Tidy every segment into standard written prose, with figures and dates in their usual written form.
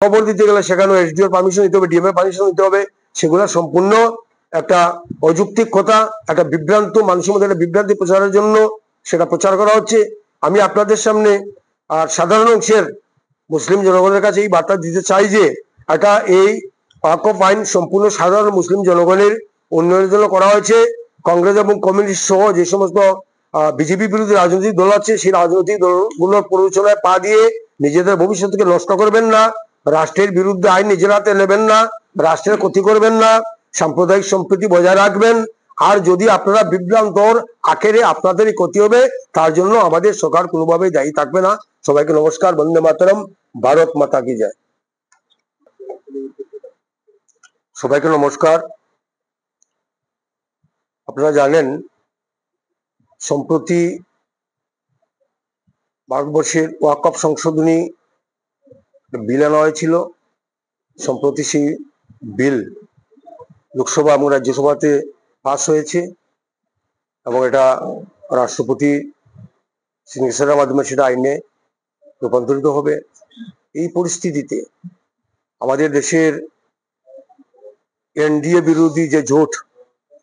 খবর দিতে গেলে সেখানে এসডিওর পারমিশন নিতে হবে, ডিএম এর পারমিশন নিতে হবে। সেগুলো সম্পূর্ণ একটা অযৌক্তিক কথা, একটা বিভ্রান্ত, মানুষের মধ্যে একটা বিভ্রান্তি প্রচারের জন্য সেটা প্রচার করা হচ্ছে। আমি আপনাদের সামনে আর সাধারণ অংশের মুসলিম জনগণের কাছে এই বার্তা দিতে চাই যে এটা এই ওয়াকফ আইন সম্পূর্ণ সাধারণ মুসলিম জনগণের উন্নয়নের জন্য করা হয়েছে। কংগ্রেস এবং কমিউনিস্ট সহ যে সমস্ত বিজেপি বিরোধী রাজনৈতিক দল আছে সেই রাজনৈতিক দলগুলোর প্ররোচনায় পা দিয়ে নিজেদের ভবিষ্যৎকে নষ্ট করবেন না, রাষ্ট্রের বিরুদ্ধে আইন নিজের হাতে নেবেন না, রাষ্ট্রের ক্ষতি করবেন না, সাম্প্রদায়িক সম্প্রীতি বজায় রাখবেন। আর যদি আপনারা বিভ্রান্তর আখেরে আপনাদেরই ক্ষতি হবে, তার জন্য আমাদের সরকার কোনোভাবেই দায়ী থাকবে না। সবাইকে নমস্কার, বন্দে মাতরম, ভারত মাতা কি জয়। সবাইকে নমস্কার। আপনারা জানেন সম্প্রতি ভারতবর্ষের ওয়াকফ সংশোধনী বিল আনা হয়েছিল। সম্প্রতি সেই বিল লোকসভা এবং রাজ্যসভাতে পাস হয়েছে এবং এটা রাষ্ট্রপতি সিগনেচারের মাধ্যমে সেটা আইনে রূপান্তরিত হবে। এই পরিস্থিতিতে আমাদের দেশের এনডিএ বিরোধী যে জোট,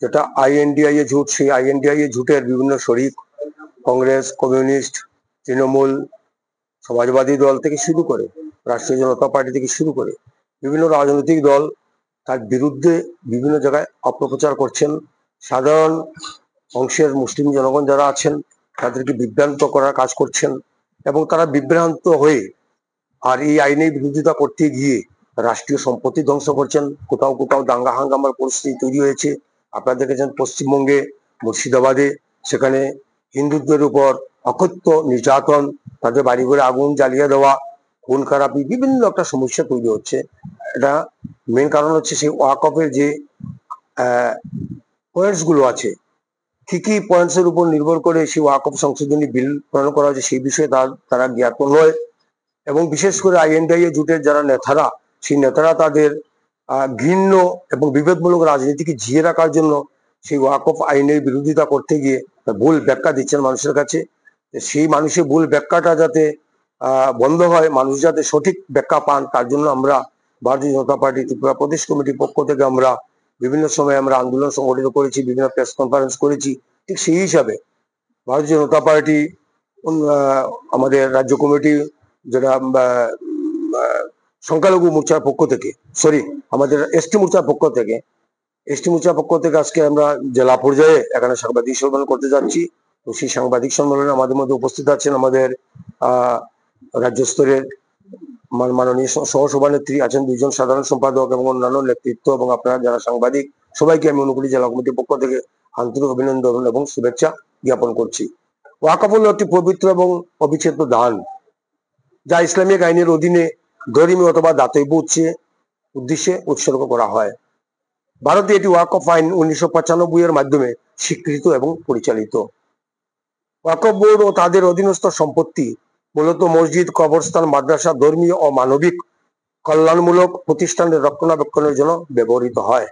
যেটা আইএনডিআই এ জোট, সেই আইএনডিআই এ জোটের বিভিন্ন শরিক, কংগ্রেস, কমিউনিস্ট, তৃণমূল, সমাজবাদী দল থেকে শুরু করে রাষ্ট্রীয় জনতা পার্টি থেকে শুরু করে বিভিন্ন রাজনৈতিক দল তার বিরুদ্ধে বিভিন্ন জায়গায় অপপ্রচার করছেন। সাধারণ অংশের মুসলিম জনগণ যারা আছেন তাদেরকে বিভ্রান্ত করার কাজ করছেন এবং তারা বিভ্রান্ত হয়ে আর এই আইনের বিরোধিতা করতে গিয়ে রাষ্ট্রীয় সম্পত্তি ধ্বংস করছেন। কোথাও কোথাও দাঙ্গা হাঙ্গামার পরিস্থিতি তৈরি হয়েছে। আপনারা দেখেছেন পশ্চিমবঙ্গে মুর্শিদাবাদে, সেখানে হিন্দুদের উপর অকথ্য নির্যাতন, তাদের বাড়ি ঘরে আগুন জ্বালিয়ে দেওয়া, খুন খারাপি, বিভিন্ন একটা সমস্যা তৈরি হচ্ছে। এটা মেন কারণ হচ্ছে সেই ওয়াকফের যে পয়েন্টস গুলো আছে, কি কি পয়েন্টস এর উপর নির্ভর করে সেই ওয়াকফ সংশোধনী বিল প্রণয়ন করা হয়েছে সেই বিষয়ে তারা জ্ঞাত নয়। এবং বিশেষ করে আইএনডিআই জোটের যারা নেতারা, সেই নেতারা তাদের ঘৃণ্য এবং বিভেদমূলক রাজনীতিকে জিয়ে রাখার জন্য সেই ওয়াকফ আইনের বিরোধিতা করতে গিয়ে ভুল ব্যাখ্যা দিচ্ছেন মানুষের কাছে। সেই মানুষের ভুল ব্যাখ্যাটা যাতে বন্ধ হয়, মানুষ যাতে সঠিক ব্যাখ্যা পান, তার জন্য আমরা ভারতীয় জনতা পার্টি ত্রিপুরা প্রদেশ কমিটির পক্ষ থেকে আমরা বিভিন্ন সময় আমরা আন্দোলন সংগঠিত করেছি, বিভিন্ন প্রেস কনফারেন্স করেছি। ঠিক সেই হিসাবে ভারতীয় জনতা পার্টি আমাদের রাজ্য কমিটি, যেটা সংখ্যালঘু মোর্চার পক্ষ থেকে, আমাদের এসটি মোর্চার পক্ষ থেকে আজকে আমরা জেলা পর্যায়ে এখানে সাংবাদিক সম্মেলন করতে যাচ্ছি। তো সেই সাংবাদিক সম্মেলনে আমাদের মধ্যে উপস্থিত আছেন আমাদের রাজ্য স্তরের মাননীয় সহসভানেত্রী, আছেন 2 জন সাধারণ সম্পাদক এবং অন্যান্য নেতৃত্ব, এবং আপনারা যারা সাংবাদিক, সবাইকে আমি ঊনকোটি জেলা কমিটির পক্ষ থেকে আন্তরিক অভিনন্দন এবং শুভেচ্ছা জ্ঞাপন করছি। ওয়াকফ হল একটি পবিত্র এবং অবিচ্ছেদ্য দান, যা ইসলামিক আইনের অধীনে ধর্মীয় অথবা দাতব্য উদ্দেশ্যে উৎসর্গ করা হয়। ভারতে এটি ওয়াকফ আইন 1995 এর মাধ্যমে স্বীকৃত এবং পরিচালিত। ওয়াকফ বোর্ড ও তাদের অধীনস্থ সম্পত্তি মূলত মসজিদ, কবরস্থান, মাদ্রাসা, ধর্মীয় ও মানবিক কল্যাণমূলক প্রতিষ্ঠানের রক্ষণাবেক্ষণের জন্য ব্যবহৃত হয়।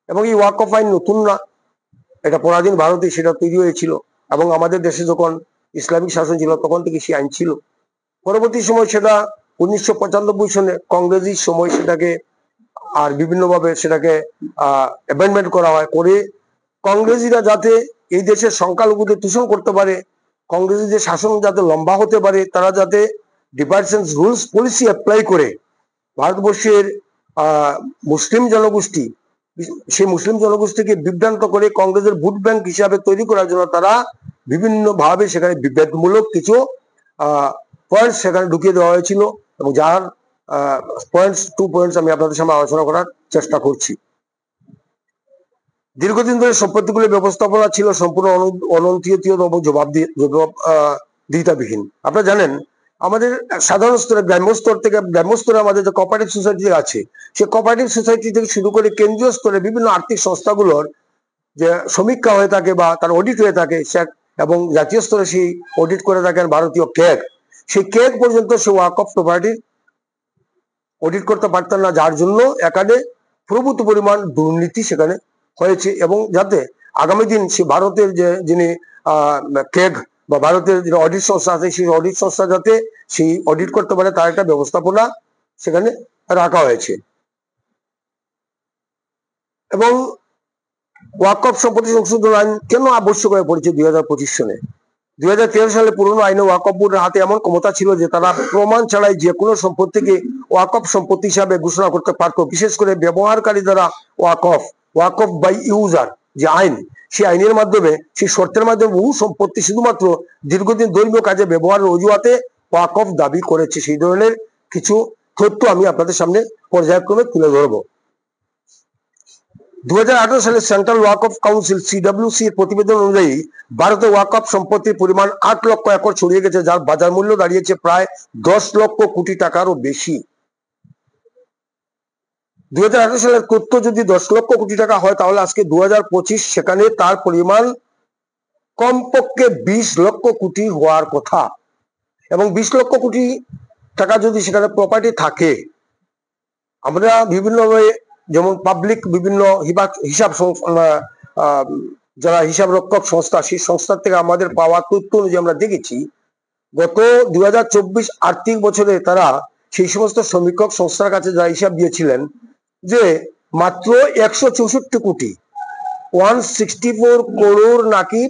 এবং এই ওয়াকফ আইন নতুন না, এটা পরাধীন ভারতে সেটা তৈরি হয়েছিল, এবং আমাদের দেশে যখন ইসলামিক শাসন ছিল তখন থেকে সেই আইন ছিল। পরবর্তী সময় সেটা 1995 সনে কংগ্রেসের সময় সেটাকে আর বিভিন্নভাবে সেটাকে অ্যামেন্ডমেন্ট করা হয়, করে কংগ্রেসীরা যাতে এই দেশের সংখ্যালঘুদের দূষণ করতে পারে, কংগ্রেসীদের শাসন যাতে লম্বা হতে পারে, তারা যাতে ডিপার্টমেন্ট রুলস পলিসি অ্যাপ্লাই করে ভারতবর্ষের মুসলিম জনগোষ্ঠী, সেই মুসলিম জনগোষ্ঠীকে বিভ্রান্ত করে কংগ্রেসের ভোট ব্যাংক হিসাবে তৈরি করার জন্য তারা বিভিন্নভাবে সেখানে বিভেদমূলক কিছু পয়েন্টস সেখানে ঢুকিয়ে দেওয়া হয়েছিল, এবং যার টু পয়েন্টস আমি আপনাদের সামনে আলোচনা করার চেষ্টা করছি। দীর্ঘদিন ধরে সম্পত্তিগুলির ব্যবস্থাপনা ছিল সম্পূর্ণ অনন্তীয় এবং জবাবদিহিতাবিহীন। আপনারা জানেন আমাদের সাধারণ স্তরে, গ্রাম্য স্তরে আমাদের যে কোঅপারেটিভ সোসাইটি আছে, সেই কোঅপারেটিভ সোসাইটি থেকে শুরু করে কেন্দ্রীয় স্তরে বিভিন্ন আর্থিক সংস্থাগুলোর যে সমীক্ষা হয়ে থাকে বা তার অডিট হয়ে থাকে, এবং জাতীয় স্তরে সেই অডিট করে থাকেন ভারতীয় ক্যাগ, সেই ক্যাগ পর্যন্ত সে ওয়াকফ প্রপার্টি অডিট করতে পারতেন না, যার জন্য এখানে প্রভূত পরিমাণ দুর্নীতি সেখানে হয়েছে। এবং যাতে আগামী দিন সে ভারতের যে যিনি ক্যাগ বা ভারতের যে অডিট সংস্থা আছে, সেই অডিট সংস্থা যাতে সেই অডিট করতে পারে তার একটা ব্যবস্থাপনা সেখানে রাখা হয়েছে। এবং ওয়াকফ সম্পত্তি সংশোধন আইন কেন আবশ্যক হয়ে পড়েছে 2025 সনে? 2013 সালে পুরনো আইনে ওয়াকফ বোর্ডের হাতে এমন ক্ষমতা ছিল যে তারা প্রমাণ ছাড়াই যে কোনো সম্পত্তিকে ওয়াকফ সম্পত্তি হিসাবে ঘোষণা করতে পারত। বিশেষ করে ব্যবহারকারী দ্বারা ওয়াকফ বাই ইউজার যে আইন, সেই আইনের মাধ্যমে, সেই শর্তের মাধ্যমে বহু সম্পত্তি শুধুমাত্র দীর্ঘদিন ধর্মীয় কাজে ব্যবহারের অজুহাতে ওয়াকফ দাবি করেছে। সেই ধরনের কিছু তথ্য আমি আপনাদের সামনে পর্যায়ক্রমে তুলে ধরবো। 2018 সালে সেন্ট্রাল ওয়াকফ কাউন্সিল সিডব্লিউসি এর প্রতিবেদন অনুযায়ী ভারতে ওয়াকফ সম্পত্তির পরিমাণ 8 লক্ষ একর ছড়িয়ে গেছে, যার বাজার মূল্য দাঁড়িয়েছে প্রায় 10 লক্ষ কোটি টাকারও বেশি। 2018 সালের তথ্য যদি 10 লক্ষ কোটি টাকা হয়, তাহলে আজকে 2025 সেখানে তার পরিমাণ কমপক্ষে 20 লক্ষ কোটি হওয়ার কথা। এবং 20 লক্ষ কোটি টাকা যদি সেখানে প্রপার্টি থাকে, আমরা বিভিন্নভাবে, যেমন পাবলিক বিভিন্ন হিসাব যারা হিসাব রক্ষক সংস্থা, সেই সংস্থার থেকে আমাদের পাওয়া তথ্য অনুযায়ী আমরা দেখেছি গত 2024 আর্থিক বছরে তারা সেই সমস্ত সমীক্ষক সংস্থার কাছে যা হিসাব দিয়েছিলেন যে মাত্র 164 কোটি 164 করোড় নাকি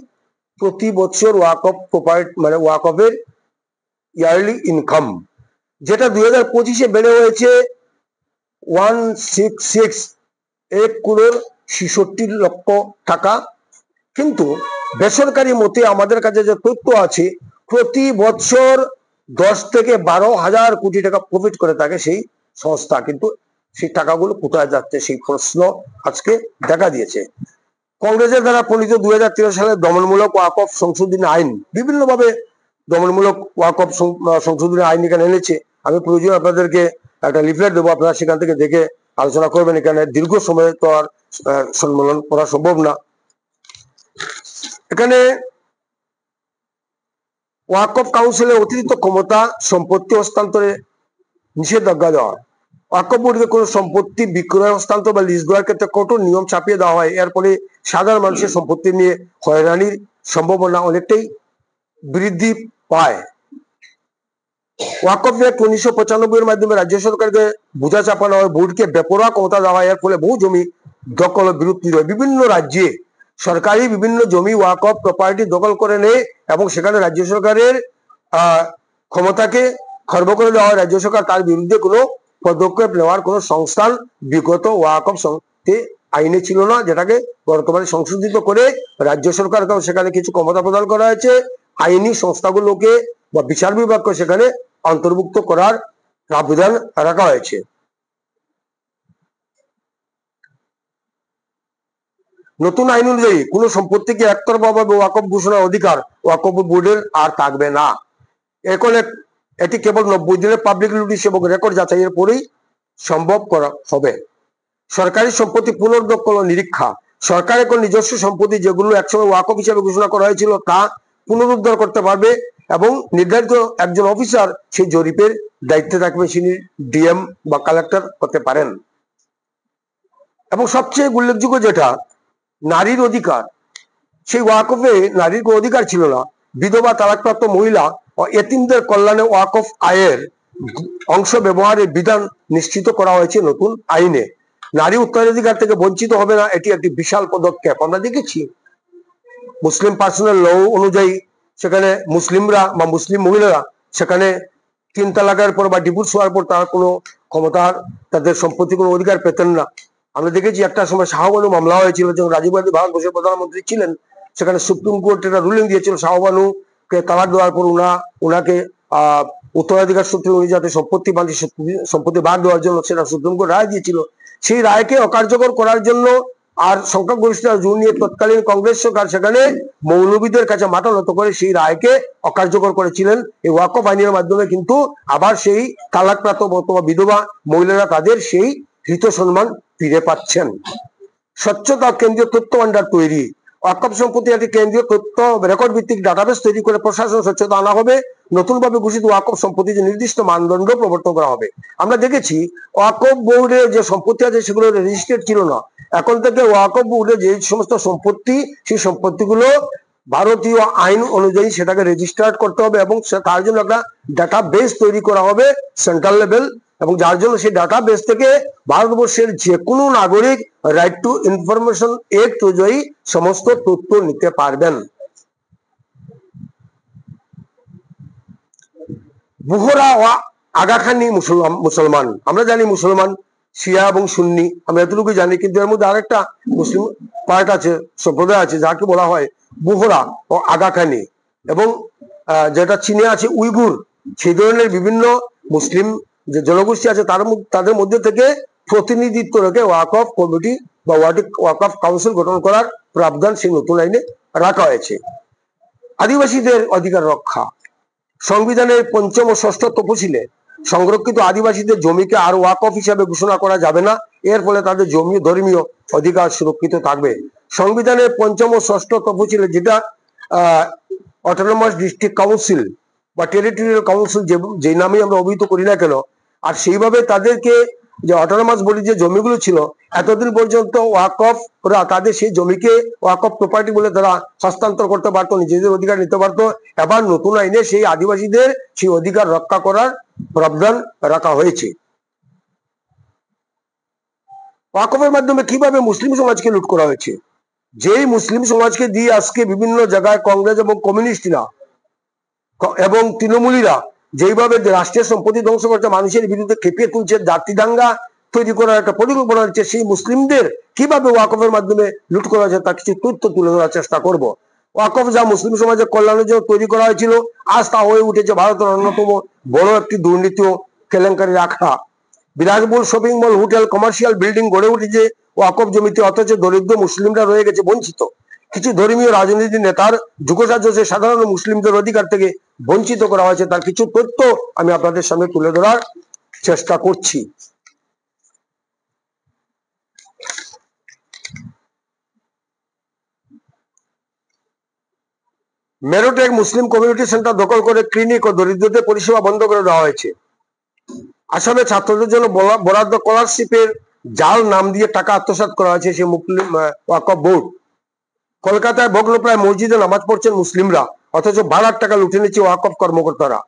প্রতি বছর ওয়াকফ প্রপার্টি মানে ওয়াকফের ইয়ারলি ইনকাম, যেটা 2025-এ বেড়ে হয়েছে 1 করোড় 66 লক্ষ টাকা। কিন্তু বেসরকারি মতে আমাদের কাছে যে তথ্য আছে, প্রতি বছর 10 থেকে 12,000 কোটি টাকা প্রফিট করে থাকে সেই সংস্থা। কিন্তু সেই টাকাগুলো কোথায় যাচ্ছে, সেই প্রশ্ন আজকে দেখা দিয়েছে। কংগ্রেসের দ্বারা প্রণীত 2013 সালের দমনমূলক ওয়াকফ সংশোধনী আইন বিভিন্নভাবে দমনমূলক ওয়াকফ সংশোধনী আইন এখানে এনেছে। আমি প্রয়োজন আপনাদেরকে একটা লিফলেট দেবো, আপনারা সেখান থেকে দেখে আলোচনা করবেন। এখানে দীর্ঘ সময় তো আর সম্মেলন করা সম্ভব না। এখানে ওয়াকফ কাউন্সিলের অতিরিক্ত ক্ষমতা সম্পত্তি হস্তান্তরে নিষেধাজ্ঞা দেওয়া, ওয়াকফ বোর্ডকে কোনো সম্পত্তি বিক্রয়, হস্তান্তর বা লিজ দেওয়ার ক্ষেত্রে কঠোর নিয়ম চাপিয়ে দেওয়া হয়। এর ফলে সাধারণ মানুষের সম্পত্তি নিয়ে হয়রানির সম্ভাবনা অনেকটাই বৃদ্ধি পায়। ওয়াকফ অ্যাক্ট 1995 এর মাধ্যমে রাজ্য সরকারকে বোঝা চাপানো হয়, বোর্ডকে বেপরোয়া ক্ষমতা দেওয়া হয়। এর ফলে বহু জমি দখল ও বিলুপ্তি হয়। বিভিন্ন রাজ্যে সরকারি বিভিন্ন জমি ওয়াকফ প্রপার্টি দখল করে নেয় এবং সেখানে রাজ্য সরকারের ক্ষমতাকে খর্ব করে দেওয়া হয়। রাজ্য সরকার তার বিরুদ্ধে কোনো পদক্ষেপ নেওয়ার কোনো সংস্থান বিগত ওয়াকফ আইনে ছিল না, যেটাকে বর্তমানে সংশোধিত করে রাজ্য সরকারকেও সেখানে কিছু ক্ষমতা প্রদান করা হয়েছে। আইনি সংস্থাগুলোকে বা বিচার বিভাগকে সেখানে অন্তর্ভুক্ত করার প্রাবধান রাখা হয়েছে। নতুন আইন অনুযায়ী কোন সম্পত্তিকে একতরফাভাবে ওয়াকফ ঘোষণার অধিকার ওয়াকফ বোর্ডের আর থাকবে না। এখন এটি কেবল 90 দিনের পাবলিক নোটিশ এবং রেকর্ড যাচাইয়ের পরেই সম্ভব করা হবে। সরকারি সম্পত্তি পুনর্দখল ও নিরীক্ষা, সরকার এখন নিজস্ব সম্পত্তি যেগুলো একসময় ওয়াকফ হিসেবে ঘোষণা করা হয়েছিল তা পুনরুদ্ধার করতে পারবে এবং নির্ধারিত একজন অফিসার সেই জরিপের দায়িত্বে থাকবে, তিনি ডিএম বা কালেক্টর হতে পারেন। এবং সবচেয়ে উল্লেখযোগ্য যেটা নারীর অধিকার, সেই ওয়াকফে নারীর কোনো অধিকার ছিল না। বিধবা, তালাকপ্রাপ্ত মহিলা ও এতিমদের কল্যাণে ওয়াকফ আয়ের অংশ ব্যবহারের বিধান নিশ্চিত করা হয়েছে নতুন আইনে। নারী উত্তরাধিকার থেকে বঞ্চিত হবে না, এটি একটি বিশাল পদক্ষেপ। আমরা দেখেছি মুসলিম পার্সোনাল ল অনুযায়ী সেখানে মুসলিমরা বা মুসলিম মহিলারা সেখানে 3 তালাকের পর বা ডিভোর্স হওয়ার পর তারা কোনো ক্ষমতার, তাদের সম্পত্তি কোনো অধিকার পেতেন না। আমরা দেখেছি একটা সময় শাহবানু মামলা হয়েছিল, যখন রাজীব গান্ধী ভারতবর্ষের প্রধানমন্ত্রী ছিলেন, সেখানে সুপ্রিম কোর্ট একটা রুলিং দিয়েছিল শাহবানুকে তালাক দেওয়ার পর ওনাকে উত্তরাধিকার সূত্রে উনি যাতে সম্পত্তি ভাগ দেওয়ার জন্য সেটা সুপ্রিম কোর্ট রায় দিয়েছিল। সেই রায়কে অকার্যকর করার জন্য আর সংখ্যাগরিষ্ঠতা জোর নিয়ে তৎকালীন কংগ্রেস সরকার সেখানে মৌলবীদের কাছে মাথা নত করে সেই রায়কে অকার্যকর করেছিলেন। এই ওয়াকফ আইনের মাধ্যমে কিন্তু আবার সেই তালাকপ্রাপ্ত অথবা বিধবা মহিলারা তাদের সেই হিত সম্মান ফিরে পাচ্ছেন। স্বচ্ছতা কেন্দ্রীয় তথ্য ভান্ডার তৈরি, ওয়াকফ সম্পত্তি একটি কেন্দ্রীয় তথ্য রেকর্ড ভিত্তিক ডাটাবেস তৈরি করে প্রশাসন স্বচ্ছতা আনা হবে। নতুনভাবে ঘোষিত ওয়াকফ সম্পত্তিতে নির্দিষ্ট মানদণ্ড প্রবর্তন করা হবে। আমরা দেখেছি ওয়াকফ বোর্ডে যে সম্পত্তি আছে সেগুলো রেজিস্টার্ড ছিল না। এখন থেকে ওয়াকফ বোর্ডে যে সমস্ত সম্পত্তি, সেই সম্পত্তিগুলো ভারতীয় আইন অনুযায়ী সেটাকে রেজিস্টার্ড করতে হবে এবং তার জন্য একটা ডাটা বেস তৈরি করা হবে সেন্ট্রাল লেভেল, এবং যার জন্য সেই ডাটা বেস থেকে ভারতবর্ষের যে কোনো নাগরিক রাইট টু ইনফরমেশন অ্যাক্ট অনুযায়ী সমস্ত তথ্য নিতে পারবেন। বুহরা ও আগাখানি মুসলমান, আমরা জানি মুসলমান শিয়া এবং সুন্নি, আমরা এতটুকু জানি, কিন্তু এর মধ্যে আরেকটা মুসলিম পার্ট আছে, সম্প্রদায় আছে যাকে বলা হয় বুহরা ও আগাখানি, এবং যেটা চীনে আছে উইগুর। সেই ধরনের বিভিন্ন মুসলিম যে জনগোষ্ঠী আছে তাদের মধ্যে থেকে প্রতিনিধিত্ব রেখে ওয়াকফ কমিটি বা ওয়াকফ কাউন্সিল গঠন করার প্রাবধান সেই নতুন আইনে রাখা হয়েছে। আদিবাসীদের অধিকার রক্ষা, সংবিধানের ৫ম ও ৬ষ্ঠ তফসিলে সংরক্ষিত আদিবাসীদের জমিকে আর ওয়াকফ হিসাবে ঘোষণা করা যাবে না, এর ফলে তাদের জমি ধর্মীয় অধিকার সুরক্ষিত থাকবে। সংবিধানের ৫ম ও ৬ষ্ঠ তফসিলে, যেটা অটোনমাস ডিস্ট্রিক্ট কাউন্সিল বা টেরিটোরিয়াল কাউন্সিল যে নামে আমরা অভিহিত করি না কেন, আর সেইভাবে তাদেরকে যে অটোনমাস বলি যে জমিগুলো ছিল এতদিন পর্যন্ত ওয়াকফ ওরা তাদের সেই জমিকে ওয়াকফ প্রপার্টি বলে তারা হস্তান্তর করতে পারতো, নিজেদের অধিকার নিতে পারতো। এবার নতুন আইনে সেই আদিবাসীদের সেই অধিকার রক্ষা করার প্রাবধান রাখা হয়েছে। ওয়াকফের মাধ্যমে কিভাবে মুসলিম সমাজকে লুট করা হয়েছে, যেই মুসলিম সমাজকে দিয়ে আজকে বিভিন্ন জায়গায় কংগ্রেস এবং কমিউনিস্টরা এবং তৃণমূলীরা যেইভাবে রাষ্ট্রের সম্পত্তি ধ্বংস করছে, মানুষের বিরুদ্ধে খেপিয়ে তুলছে, জাতি দাঙ্গা তৈরি করার একটা পরিকল্পনা হচ্ছে, সেই মুসলিমদের কিভাবে ওয়াকফের মাধ্যমে লুট করা হয়েছে তার কিছু তথ্য তুলে ধরার চেষ্টা করব। ওয়াকফ যা মুসলিম সমাজের কল্যাণের জন্য তৈরি করা হয়েছিল, আজ তা হয়ে উঠেছে ভারতের অন্যতম বড় একটি দুর্নীতি ও কেলেঙ্কারি আখড়া। বিলাসবহুল shopping mall, hotel, commercial building গড়ে উঠেছে ওয়াকফ জমিতে, অথচ দরিদ্র মুসলিমরা রয়ে গেছে বঞ্চিত। কিছু ধর্মীয় রাজনীতি নেতার যুগসাজসে সাধারণ মুসলিমদের অধিকার থেকে বঞ্চিত করা হয়েছে, তার কিছু তথ্য আমি আপনাদের সামনে তুলে ধরার চেষ্টা করছি। মেরঠে এক মুসলিম কমিউনিটি সেন্টার দখল করে ক্লিনিক ও দরিদ্রদের পরিষেবা বন্ধ করে দেওয়া হয়েছে। আসামে ছাত্রদের জন্য বরাদ্দ স্কলারশিপের জাল নাম দিয়ে টাকা আত্মসাৎ করা হয়েছে সেই মুসলিম ওয়াকফ বোর্ড। কলকাতায় ভগ্নপ্রায় মসজিদে নামাজ পড়ছেন মুসলিমরা, অথচ ভাড়ার টাকা লুটে নিচ্ছে ওয়াকফ কর্মকর্তারা।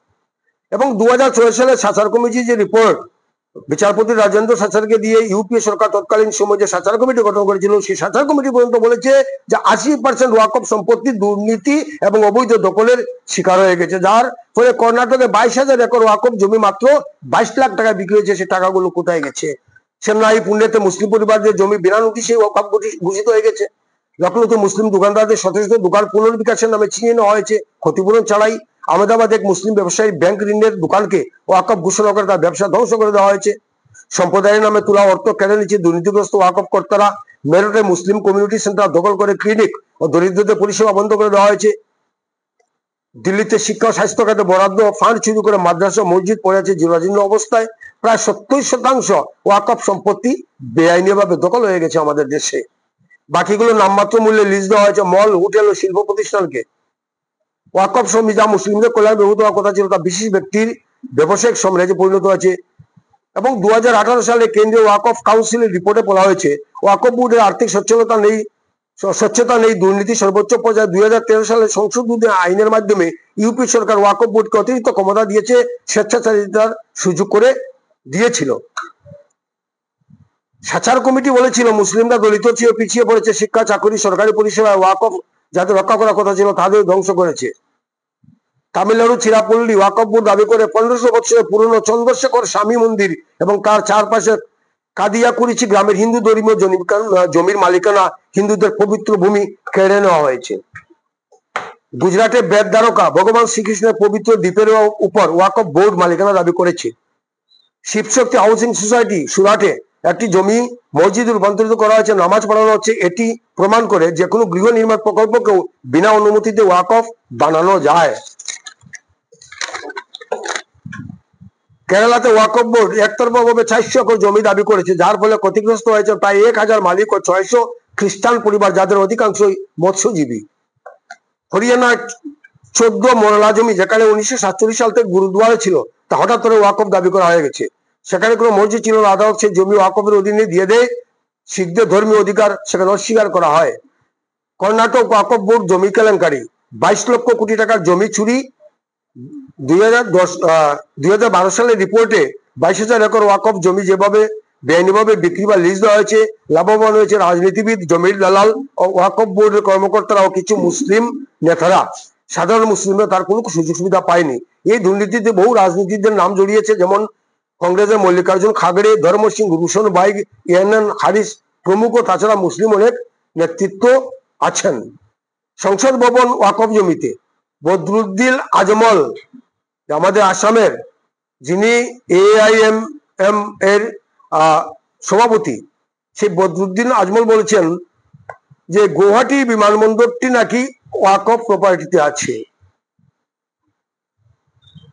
এবং 2006 সালে সাচার কমিটির যে রিপোর্ট, বিচারপতি রাজেন্দ্র সাচারকে দিয়ে ইউপিএ সরকার তৎকালীন সময় যে সাচার কমিটি গঠন করেছিল, সেই সাচার কমিটি পর্যন্ত বলেছে যে 80% ওয়াকফ সম্পত্তি দুর্নীতি এবং অবৈধ দখলের শিকার হয়ে গেছে, যার ফলে কর্ণাটকে 22,000 একর ওয়াকফ জমি মাত্র 22 লাখ টাকায় বিক্রি হয়েছে। সে টাকাগুলো কোথায় গেছে? চেন্নাই, পুনেতে মুসলিম পরিবারদের জমি বিনা নোটিশে ওয়াকফ ঘোষিত হয়ে গেছে। লখনৌতে মুসলিম দোকানদারদের শত শত দোকান পুনর্বিকাশের নামে ছিনিয়ে নেওয়া হয়েছে ক্ষতিপূরণ ছাড়াই। আহমেদাবাদ এক মুসলিম ব্যবসায়ী ব্যাংক ঋণের দোকানকে ওয়াকফ ঘোষণা করে তার ব্যবসা ধ্বংস করে দেওয়া হয়েছে। সম্প্রদায়ের নামে তোলা অর্থ কেড়ে নিচ্ছে দুর্নীতিগ্রস্ত ওয়াকফ কর্তারা। মেরঠে মুসলিম কমিউনিটি সেন্টার দখল করে ক্লিনিক ও দরিদ্রদের পরিষেবা বন্ধ করে দেওয়া হয়েছে। দিল্লিতে শিক্ষা ও স্বাস্থ্য খাতে বরাদ্দ ফান্ড চুরি করে মাদ্রাসা মসজিদ পড়ে আছে জীর্ণজীর্ণ অবস্থায়। প্রায় 70% ওয়াকফ সম্পত্তি বেআইনিভাবে দখল হয়ে গেছে আমাদের দেশে। বাকিগুলো নামমাত্র মূল্যে লিজ দেওয়া হয়েছে মল, হোটেল ও শিল্প প্রতিষ্ঠানকে। ওয়াকফ সমিতি যা মুসলিমদের কল্যাণে ব্যবহৃত হওয়ার কথা ছিল তা বিশেষ ব্যক্তির ব্যবসায়িক সাম্রাজ্যে পরিণত হয়েছে। এবং 2018 সালে কেন্দ্রীয় ওয়াকফ কাউন্সিলের রিপোর্টে বলা হয়েছে ওয়াকফ বোর্ডের আর্থিক স্বচ্ছতা নেই, দুর্নীতি সর্বোচ্চ পর্যায়ে। 2013 সালে সংশোধিত আইনের মাধ্যমে ইউপি সরকার ওয়াকফ বোর্ডকে অতিরিক্ত ক্ষমতা দিয়েছে, স্বেচ্ছাচারিতার সুযোগ করে দিয়েছিল। সাচার কমিটি বলেছিল মুসলিমরা দলিত চেয়ে পিছিয়ে পড়েছে, শিক্ষা, চাকরি, সরকারি পরিষেবায় ওয়াকফ যাদের রক্ষা করার কথা ছিল তাদের ধ্বংস করেছে। তামিলনাড়ু চিরাপল্লী ওয়াকফ বোর্ড দাবি করে 1500 বছরের পুরনো চন্দ্রশেখর স্বামী মন্দির এবং তার চারপাশে কাদিয়াকুরিচি গ্রামের হিন্দু ধর্মীয় জমির মালিকানা হিন্দুদের পবিত্র ভূমি কেড়ে নেওয়া হয়েছে। গুজরাটে বেদ দ্বারকা ভগবান শ্রীকৃষ্ণের পবিত্র দ্বীপের উপর ওয়াকফ বোর্ড মালিকানা দাবি করেছে। শিবশক্তি হাউসিং সোসাইটি সুরাটে একটি জমি মসজিদে রূপান্তরিত করা হয়েছে, নামাজ পড়ানো হচ্ছে। এটি প্রমাণ করে যে কোনো গৃহ নির্মাণ প্রকল্পকেও বিনা অনুমতিতে ওয়াকফ বানানো যায়। কেরালাতে ওয়াকফ বোর্ড একতরফাভাবে 400 একর জমি দাবি করেছে, যার ফলে ক্ষতিগ্রস্ত হয়েছে প্রায় 1000 মালিক ও 600 খ্রিস্টান পরিবার, যাদের অধিকাংশই মৎস্যজীবী। হরিয়ানার 14 মোরলা জমি, যেখানে 1947 সাল থেকে গুরুদ্বারা ছিল, তা হঠাৎ করে ওয়াকফ দাবি করা হয়ে গেছে। সেখানে কোনো মসজিদ ছিল না, আদালত সেই জমি ওয়াকফের অধীনে দিয়ে দেয়। শিখদের ধর্মীয় অধিকার সেখানে অস্বীকার করা হয়। কর্ণাটক ওয়াকফ বোর্ড জমি কেলেঙ্কারি, 22 লক্ষ কোটি টাকার জমি চুরি। 2012 সালের রিপোর্টে 22,000 একর ওয়াকফ জমি যেভাবে বেআইনিভাবে বিক্রি বা লিজ দেওয়া হয়েছে, লাভবান হয়েছে রাজনীতিবিদ, জমির দালাল ও ওয়াকফ বোর্ডের কর্মকর্তারা ও কিছু মুসলিম নেতারা। সাধারণ মুসলিমরা তার কোনো সুযোগ সুবিধা পায়নি। এই দুর্নীতিতে বহু রাজনীতিকদের নাম জড়িয়েছে, যেমন কংগ্রেসের মল্লিকার্জুন খাগড়ে, ধর্ম সিং, রুশন বাইগ, ইয়ানান হারিস প্রমুখ। তাছাড়া মুসলিম অনেক নেতৃত্ব আছেন। সংসদ ভবন ওয়াকফ জমিতে বদরুদ্দিন আজমল, আমাদের আসামের, যিনি AIMM এর সভাপতি, সেই বদরুদ্দিন আজমল বলেছেন যে গুয়াহাটি বিমানবন্দরটি নাকি ওয়াকফ প্রপার্টিতে আছে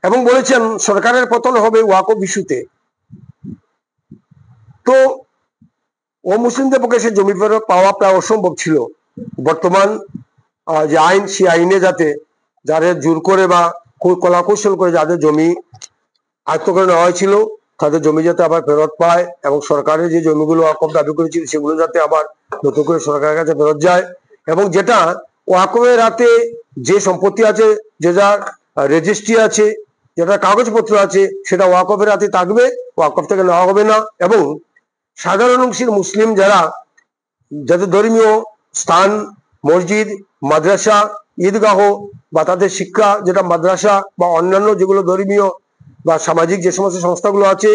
এবং বলেছেন সরকারের পতন হবে ওয়াকফ ইস্যুতে। তো অমুসলিমদের পক্ষে সে জমি ফেরত পাওয়া প্রায় অসম্ভব ছিল। বর্তমান যে আইন, সে আইনে যাতে যাদের জোর করে বা কলাকৌশল করে যাদের জমি আয়ত্ত করে নেওয়া হয়েছিল, তাদের জমি যাতে আবার ফেরত পায় এবং সরকারের যে জমিগুলো ওয়াকফ দাবি করেছিল সেগুলো যাতে আবার নতুন করে সরকারের কাছে ফেরত যায়, এবং যেটা ওয়াকফের হাতে যে সম্পত্তি আছে, যে যার রেজিস্ট্রি আছে, যেটা কাগজপত্র আছে, সেটা ওয়াকফের হাতে থাকবে, ওয়াকফ থেকে নেওয়া হবে না। এবং সাধারণ অংশের মুসলিম যারা, যাদের ধর্মীয় স্থান, মসজিদ, মাদ্রাসা, ঈদগাহ বা তাদের শিক্ষা, যেটা মাদ্রাসা বা অন্যান্য যেগুলো ধর্মীয় বা সামাজিক যে সমস্ত সংস্থাগুলো আছে,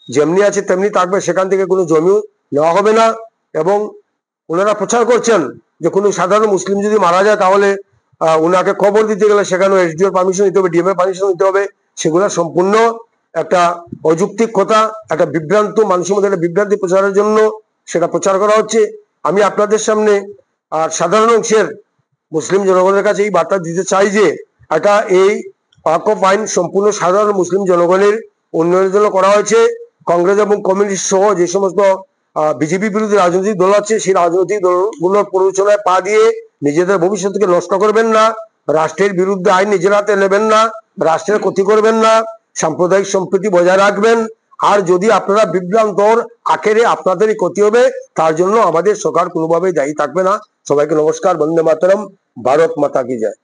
যেমনি আছে তেমনি থাকবে, সেখান থেকে কোনো জমি নেওয়া হবে না। এবং ওনারা প্রচার করছেন যে কোনো সাধারণ মুসলিম যদি মারা যায় তাহলে ওনাকে কবর দিতে গেলে সেখানে SDOর পারমিশন নিতে হবে, DM এর পারমিশন নিতে হবে। সেগুলো সম্পূর্ণ একটা অযৌক্তিক কথা, একটা বিভ্রান্ত, মানুষের মধ্যে একটা বিভ্রান্তি প্রচারের জন্য সেটা প্রচার করা হচ্ছে। আমি আপনাদের সামনে আর সাধারণ অংশের মুসলিম জনগণের কাছে এই বার্তা দিতে চাই যে এটা এই ওয়াকফ আইন সম্পূর্ণ সাধারণ মুসলিম জনগণের উন্নয়নের জন্য করা হয়েছে। কংগ্রেস এবং কমিউনিস্ট সহ যে সমস্ত বিজেপি বিরোধী রাজনৈতিক দল আছে, সেই রাজনৈতিক দলগুলোর প্ররোচনায় পা দিয়ে নিজেদের ভবিষ্যৎকে নষ্ট করবেন না, রাষ্ট্রের বিরুদ্ধে আইন নিজের হাতে নেবেন না, রাষ্ট্রের ক্ষতি করবেন না, সাম্প্রদায়িক সম্প্রীতি বজায় রাখবেন। আর যদি আপনারা বিভ্রান্তর, আখেরে আপনাদেরই ক্ষতি হবে, তার জন্য আমাদের সরকার কোনোভাবেই দায়ী থাকবে না। সবাইকে নমস্কার, বন্দে মাতরম, ভারত মাতা কি জয়।